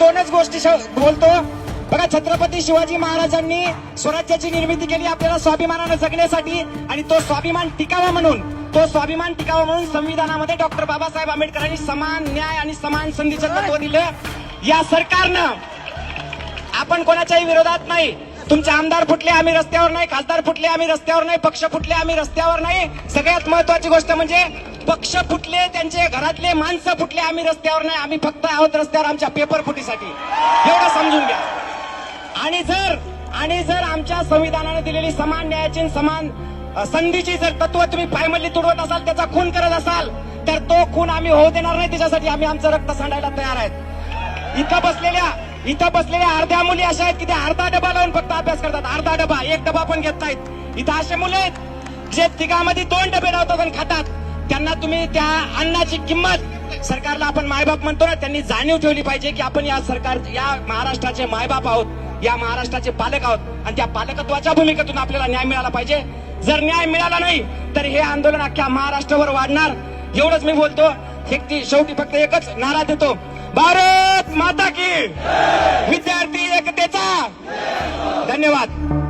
दोनच गोष्टी बोलतो. बघा, छत्रपती शिवाजी महाराजांनी स्वराज्याची निर्मिती केली आपल्याला स्वाभिमानाने जगण्यासाठी, आणि तो स्वाभिमान टिकावा म्हणून संविधानामध्ये डॉक्टर बाबासाहेब आंबेडकरांनी समान न्याय आणि समान संधीचं तत्व दिलं. या सरकारनं, आपण कोणाच्याही विरोधात नाही, तुमचे आमदार फुटले आम्ही रस्त्यावर नाही, खासदार फुटले आम्ही रस्त्यावर नाही, पक्ष फुटले आम्ही रस्त्यावर नाही. सगळ्यात महत्वाची गोष्ट म्हणजे पक्ष फुटले, त्यांचे घरातले माणसं फुटले, आम्ही रस्त्यावर नाही. आम्ही फक्त आहोत रस्त्यावर आमच्या पेपर फुटीसाठी, एवढं समजून घ्या. आणि जर आमच्या संविधानाने दिलेली समान न्यायाची समान संधीची जर तत्व तुम्ही पायमल्ली तुडवत असाल, त्याचा खून करत असाल, तर तो खून आम्ही होऊ देणार नाही. त्याच्यासाठी आम्ही आमचं रक्त सांडायला तयार आहेत. इथं बसलेल्या अर्ध्या मुली अशा आहेत की त्या अर्धा डबा लावून फक्त अभ्यास करतात, अर्धा डबा, एक डबा पण घेत नाहीत. इथं असे मुलं आहेत जे तिघामध्ये 2 डबे लावतात आणि खातात. त्यांना तुम्ही त्या अन्नाची किंमत, सरकारला आपण मायबाप म्हणतो ना, त्यांनी जाणीव ठेवली पाहिजे की आपण या महाराष्ट्राचे मायबाप आहोत, या महाराष्ट्राचे पालक आहोत, आणि त्या पालकत्वाच्या भूमिकेतून आपल्याला न्याय मिळाला पाहिजे. जर न्याय मिळाला नाही तर हे आंदोलन अख्ख्या महाराष्ट्रावर वाढणार. एवढंच मी बोलतो. शेवटी फक्त एकच नारा देतो, भारत माता की, विद्यार्थी एकतेचा. धन्यवाद.